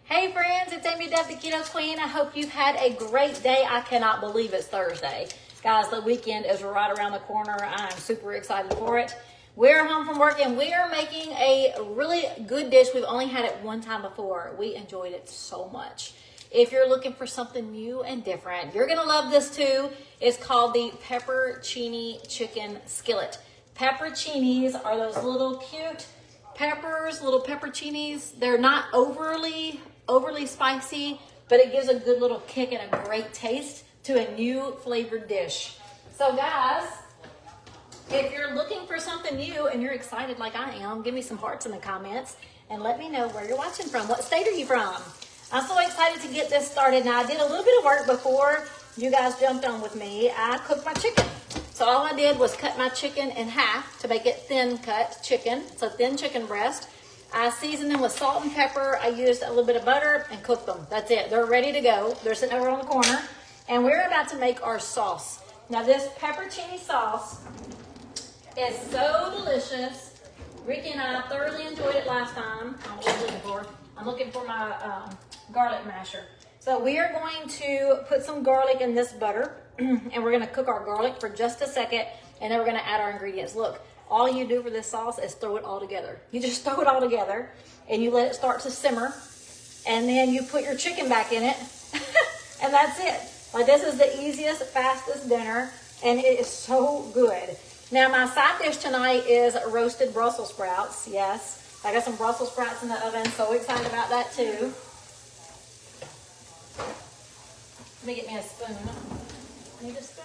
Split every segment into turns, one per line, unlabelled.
Hey friends, it's Amy Deft, the Keto Queen. I hope you've had a great day. I cannot believe it's Thursday. Guys, the weekend is right around the corner. I'm super excited for it. We're home from work and we are making a really good dish. We've only had it one time before. We enjoyed it so much. If you're looking for something new and different, you're going to love this too. It's called the Pepperoncini Chicken Skillet. Pepperoncinis are those little cute peppers, little pepperoncinis. They're not overly spicy, but it gives a good little kick and a great taste to a new flavored dish. So guys, if you're looking for something new and you're excited like I am, give me some hearts in the comments and let me know where you're watching from. What state are you from? I'm so excited to get this started. Now, I did a little bit of work before you guys jumped on with me. I cooked my chicken. So all I did was cut my chicken in half to make it thin cut chicken. So thin chicken breast. I seasoned them with salt and pepper. I used a little bit of butter and cooked them. That's it. They're ready to go. They're sitting over on the corner. And we're about to make our sauce. Now this pepperoncini sauce is so delicious. Ricky and I thoroughly enjoyed it last time. What am I looking for? I'm looking for my garlic masher. So we are going to put some garlic in this butter and we're going to cook our garlic for just a second and then we're going to add our ingredients. Look, all you do for this sauce is throw it all together. You just throw it all together and you let it start to simmer and then you put your chicken back in it and that's it. Like, this is the easiest, fastest dinner and it is so good. Now my side dish tonight is roasted Brussels sprouts. Yes, I got some Brussels sprouts in the oven. So excited about that too. Let me get me a spoon. I need a spoon.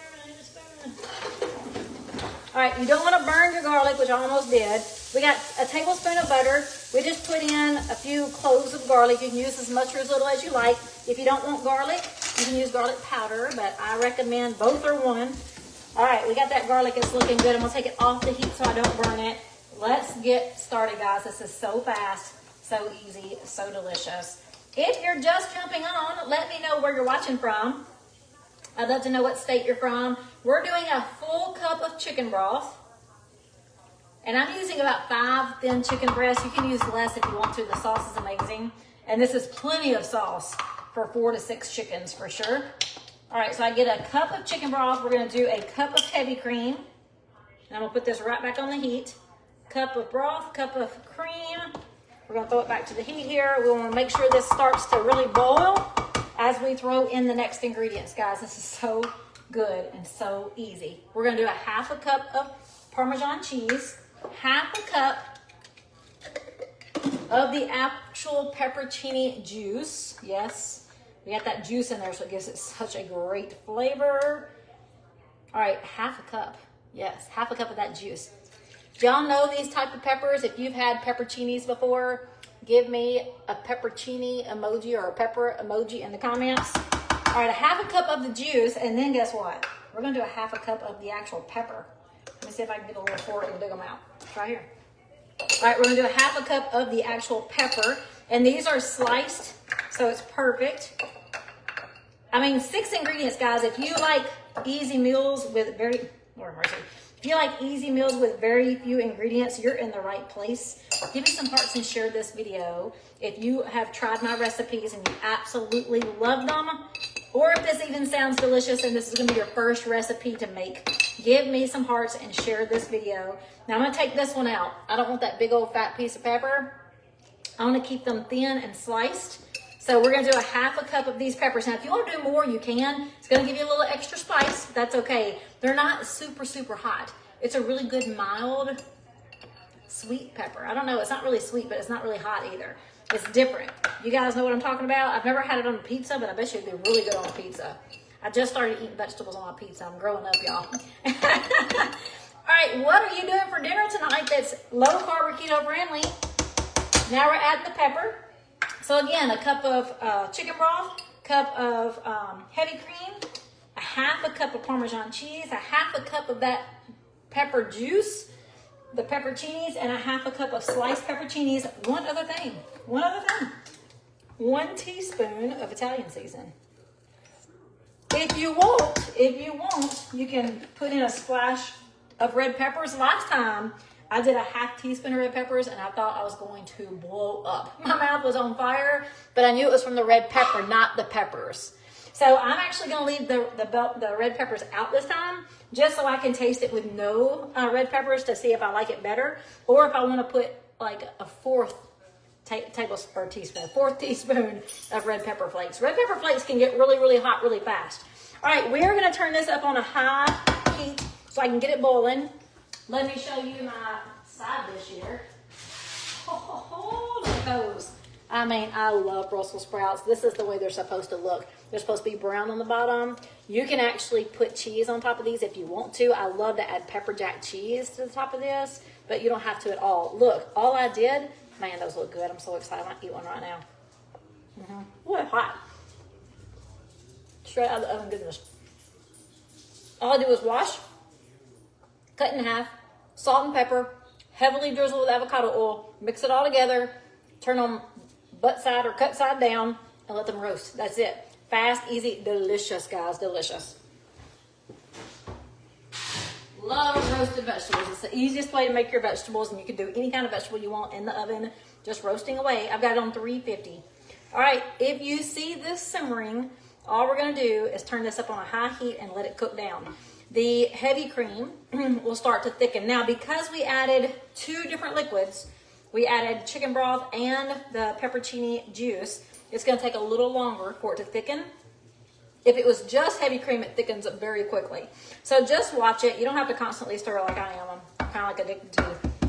All right, you don't want to burn your garlic, which I almost did. We got a tablespoon of butter. We just put in a few cloves of garlic. You can use as much or as little as you like. If you don't want garlic, you can use garlic powder, but I recommend both or one. All right, we got that garlic. It's looking good. I'm gonna take it off the heat so I don't burn it. Let's get started, guys. This is so fast, so easy, so delicious. If you're just jumping on, let me know where you're watching from. I'd love to know what state you're from. We're doing a full cup of chicken broth. And I'm using about 5 thin chicken breasts. You can use less if you want to. The sauce is amazing. And this is plenty of sauce for 4 to 6 chickens for sure. All right, so I get a cup of chicken broth. We're gonna do a cup of heavy cream. And I'm gonna put this right back on the heat. Cup of broth, cup of cream. We're gonna throw it back to the heat here. We wanna make sure this starts to really boil as we throw in the next ingredients, guys. This is so good and so easy. We're gonna do a half a cup of Parmesan cheese, half a cup of the actual pepperoncini juice. Yes, we got that juice in there, so it gives it such a great flavor. All right, half a cup. Yes, half a cup of that juice. Do y'all know these type of peppers? If you've had pepperoncinis before, give me a pepperoncini emoji or a pepper emoji in the comments. All right, a half a cup of the juice, and then guess what? We're gonna do a half a cup of the actual pepper. Let me see if I can get a little fork and dig them out. It's right here. All right, we're gonna do a half a cup of the actual pepper, and these are sliced, so it's perfect. I mean, 6 ingredients, guys. If you like easy meals with very, Lord mercy. If you like easy meals with very few ingredients, you're in the right place. Give me some hearts and share this video. If you have tried my recipes and you absolutely love them, or if this even sounds delicious and this is gonna be your first recipe to make, give me some hearts and share this video. Now I'm gonna take this one out. I don't want that big old fat piece of pepper. I wanna keep them thin and sliced. So we're gonna do a half a cup of these peppers. Now, if you wanna do more, you can. It's gonna give you a little extra spice, but that's okay. They're not super, super hot. It's a really good, mild, sweet pepper. I don't know, it's not really sweet, but it's not really hot either. It's different. You guys know what I'm talking about? I've never had it on a pizza, but I bet you it'd be really good on a pizza. I just started eating vegetables on my pizza. I'm growing up, y'all. All right, what are you doing for dinner tonight that's low carb or keto friendly? Now we're adding the pepper. So again, a cup of chicken broth, cup of heavy cream, a half a cup of Parmesan cheese, a half a cup of that pepper juice, the pepperoncinis, and a half a cup of sliced pepperoncinis. One other thing, 1 teaspoon of Italian seasoning. If you want, you can put in a splash of red peppers. Last time I did a half teaspoon of red peppers and I thought I was going to blow up. My mouth was on fire, but I knew it was from the red pepper, not the peppers. So I'm actually going to leave the red peppers out this time, just so I can taste it with no red peppers to see if I like it better, or if I want to put like a fourth teaspoon of red pepper flakes. Red pepper flakes can get really, really hot really fast. All right, we're going to turn this up on a high heat so I can get it boiling. Let me show you my side dish here. Oh, look at those. I mean, I love Brussels sprouts. This is the way they're supposed to look. They're supposed to be brown on the bottom. You can actually put cheese on top of these if you want to. I love to add pepper jack cheese to the top of this, but you don't have to at all. Look, all I did, man, those look good. I'm so excited. I might eat one right now. Ooh, it's hot. Straight out of the oven, goodness. All I do is wash, cut in half, salt and pepper, heavily drizzle with avocado oil, mix it all together, turn them butt side or cut side down, and let them roast. That's it. Fast, easy, delicious, guys, delicious. Love roasted vegetables. It's the easiest way to make your vegetables, and you can do any kind of vegetable you want in the oven, just roasting away. I've got it on 350. All right, if you see this simmering, all we're gonna do is turn this up on a high heat and let it cook down. The heavy cream will start to thicken. Now, because we added 2 different liquids, we added chicken broth and the pepperoncini juice, it's gonna take a little longer for it to thicken. If it was just heavy cream, it thickens up very quickly. So just watch it. You don't have to constantly stir like I am. I'm kind of like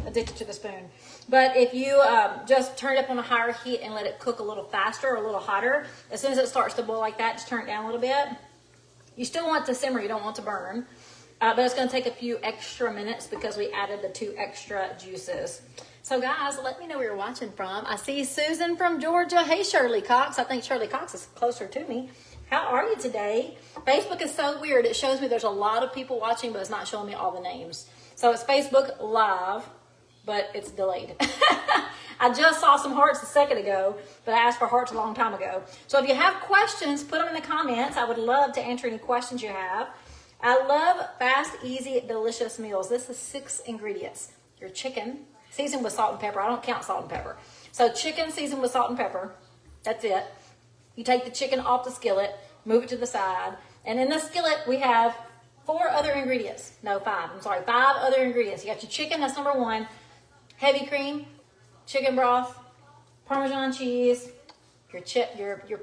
addicted to the spoon. But if you just turn it up on a higher heat and let it cook a little faster or a little hotter, as soon as it starts to boil like that, just turn it down a little bit. You still want it to simmer, you don't want it to burn. But it's gonna take a few extra minutes because we added the 2 extra juices. So guys, let me know where you're watching from. I see Susan from Georgia. Hey, Shirley Cox. I think Shirley Cox is closer to me. How are you today? Facebook is so weird. It shows me there's a lot of people watching, but it's not showing me all the names. So it's Facebook Live, but it's delayed. I just saw some hearts a second ago, but I asked for hearts a long time ago. So if you have questions, put them in the comments. I would love to answer any questions you have. I love fast, easy, delicious meals. This is 6 ingredients. Your chicken, seasoned with salt and pepper. I don't count salt and pepper. So chicken seasoned with salt and pepper. That's it. You take the chicken off the skillet, move it to the side. And in the skillet, we have 4 other ingredients. No, 5. I'm sorry, 5 other ingredients. You got your chicken, that's number 1. Heavy cream, chicken broth, Parmesan cheese, your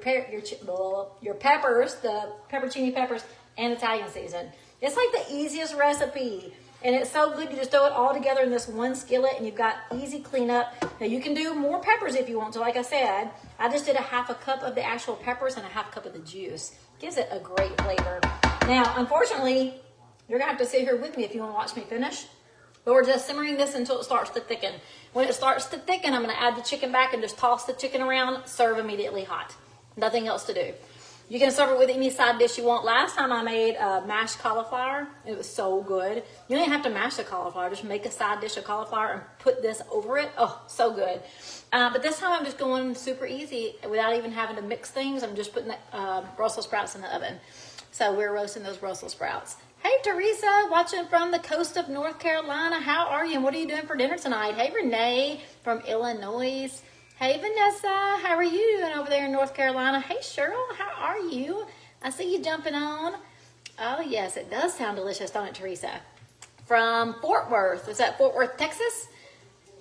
peppers, the pepperoncini peppers, and Italian season. It's like the easiest recipe. And it's so good. You just throw it all together in this one skillet and you've got easy cleanup. Now you can do more peppers if you want to. Like I said, I just did a half a cup of the actual peppers and a half cup of the juice. Gives it a great flavor. Now, unfortunately, you're gonna have to sit here with me if you wanna watch me finish. But we're just simmering this until it starts to thicken. When it starts to thicken, I'm gonna add the chicken back and just toss the chicken around, serve immediately hot. Nothing else to do. You can serve it with any side dish you want. Last time I made mashed cauliflower. It was so good. You don't even have to mash the cauliflower. Just make a side dish of cauliflower and put this over it. Oh, so good. But this time I'm just going super easy without even having to mix things. I'm just putting the Brussels sprouts in the oven. So we're roasting those Brussels sprouts. Hey, Teresa, watching from the coast of North Carolina. How are you and what are you doing for dinner tonight? Hey, Renee from Illinois. Hey, Vanessa, how are you doing over there in North Carolina? Hey, Cheryl, how are you? I see you jumping on. Oh, yes, it does sound delicious, don't it, Teresa? From Fort Worth. Is that Fort Worth, Texas?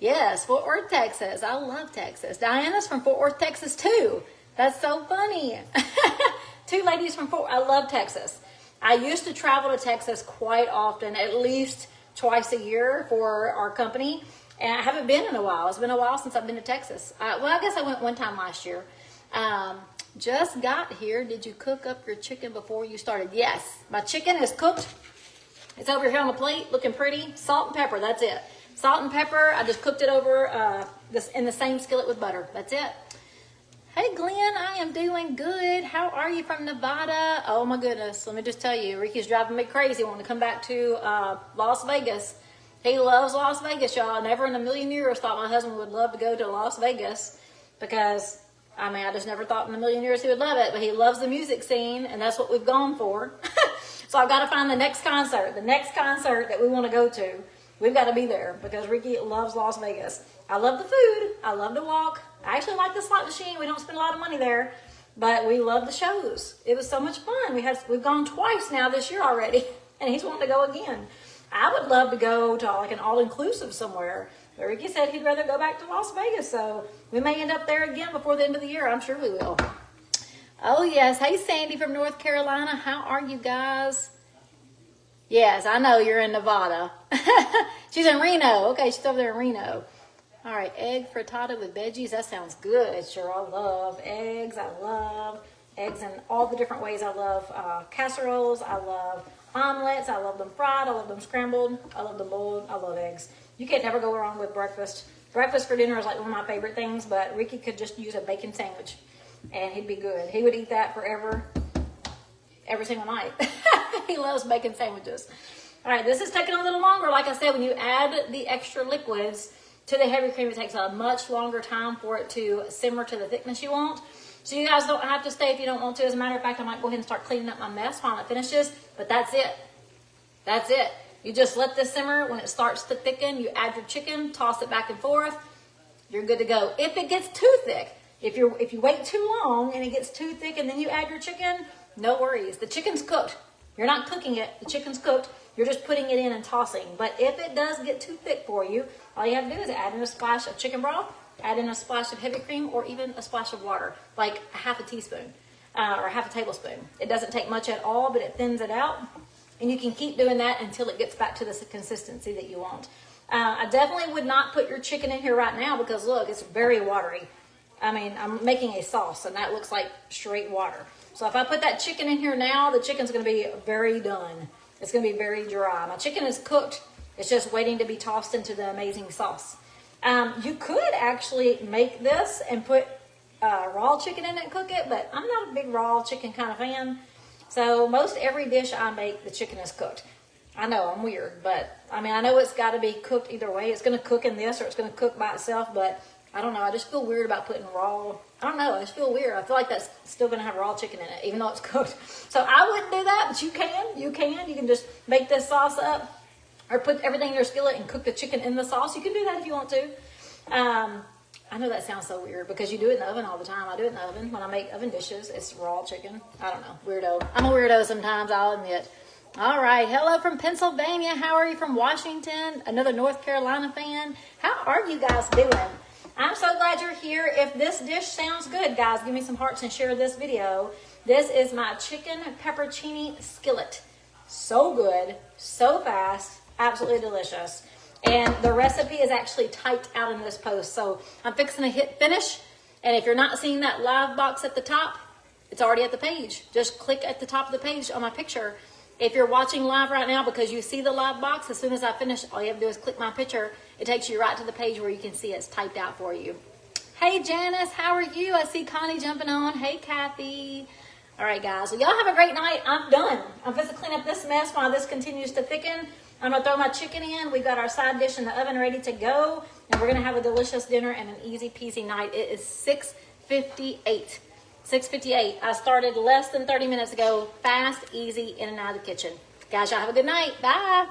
Yes, Fort Worth, Texas. I love Texas. Diana's from Fort Worth, Texas, too. That's so funny. 2 ladies from Fort Worth. I love Texas. I used to travel to Texas quite often, at least twice a year for our company. And I haven't been in a while. It's been a while since I've been to Texas. Well, I guess I went one time last year. Just got here. Did you cook up your chicken before you started? Yes. My chicken is cooked. It's over here on the plate, looking pretty. Salt and pepper, that's it. Salt and pepper. I just cooked it over in the same skillet with butter. That's it. Hey, Glenn, I am doing good. How are you from Nevada? Oh, my goodness. Let me just tell you, Ricky's driving me crazy. I want to come back to Las Vegas. He loves Las Vegas, y'all. Never in a million years thought my husband would love to go to Las Vegas because, I mean, I just never thought in a million years he would love it. But he loves the music scene, and that's what we've gone for. So I've got to find the next concert that we want to go to. we've got to be there because Ricky loves Las Vegas. I love the food. I love to walk. I actually like the slot machine. We don't spend a lot of money there, but we love the shows. It was so much fun. We've gone twice now this year already, and he's wanting to go again. I would love to go to like an all-inclusive somewhere. But Ricky said he'd rather go back to Las Vegas, so we may end up there again before the end of the year. I'm sure we will. Oh, yes. Hey, Sandy from North Carolina. How are you guys? Yes, I know you're in Nevada. She's in Reno. Okay, she's over there in Reno. All right, egg frittata with veggies. That sounds good. Sure, I love eggs. I love eggs in all the different ways. I love casseroles. I love omelets. I love them fried. I love them scrambled. I love them boiled. I love eggs. You can't never go wrong with breakfast. Breakfast for dinner is like one of my favorite things, but Ricky could just use a bacon sandwich, and he'd be good. He would eat that forever, every single night. He loves bacon sandwiches. All right, this is taking a little longer. Like I said, when you add the extra liquids to the heavy cream, it takes a much longer time for it to simmer to the thickness you want. So you guys don't have to stay if you don't want to. As a matter of fact, I might go ahead and start cleaning up my mess while it finishes, but that's it. That's it. You just let this simmer. When it starts to thicken, you add your chicken, toss it back and forth. You're good to go. If it gets too thick, if you wait too long and it gets too thick and then you add your chicken, no worries. The chicken's cooked. You're not cooking it. The chicken's cooked. You're just putting it in and tossing. But if it does get too thick for you, all you have to do is add in a splash of chicken broth, add in a splash of heavy cream, or even a splash of water, like a half a teaspoon or half a tablespoon. It doesn't take much at all, but it thins it out. And you can keep doing that until it gets back to the consistency that you want. I definitely would not put your chicken in here right now because look, it's very watery. I mean, I'm making a sauce and that looks like straight water. So if I put that chicken in here now, the chicken's going to be very done. It's going to be very dry. My chicken is cooked. It's just waiting to be tossed into the amazing sauce. You could actually make this and put raw chicken in it and cook it, but I'm not a big raw chicken kind of fan. So most every dish I make, the chicken is cooked. I know I'm weird, but I mean, I know it's got to be cooked either way. It's going to cook in this or it's going to cook by itself, but I don't know. I just feel weird about putting raw. I don't know. I just feel weird. I feel like that's still going to have raw chicken in it, even though it's cooked. So I wouldn't do that, but you can. You can. You can just make this sauce up or put everything in your skillet and cook the chicken in the sauce. You can do that if you want to. I know that sounds so weird because you do it in the oven all the time. I do it in the oven when I make oven dishes. It's raw chicken. I don't know. Weirdo. I'm a weirdo sometimes, I'll admit. All right. Hello from Pennsylvania. How are you from Washington? Another North Carolina fan. How are you guys doing? I'm so glad you're here. If this dish sounds good, guys, give me some hearts and share this video. This is my chicken pepperoncini skillet. So good, so fast, absolutely delicious. And the recipe is actually typed out in this post. So I'm fixing to hit finish. And if you're not seeing that live box at the top, it's already at the page. Just click at the top of the page on my picture. If you're watching live right now because you see the live box, as soon as I finish, all you have to do is click my picture. It takes you right to the page where you can see it's typed out for you. Hey, Janice, how are you? I see Connie jumping on. Hey, Kathy. All right, guys. Well, y'all have a great night. I'm done. I'm going to clean up this mess while this continues to thicken. I'm going to throw my chicken in. We've got our side dish in the oven ready to go. And we're going to have a delicious dinner and an easy peasy night. It is 6:58. 6:58. I started less than 30 minutes ago. Fast, easy, in and out of the kitchen. Guys, y'all have a good night. Bye.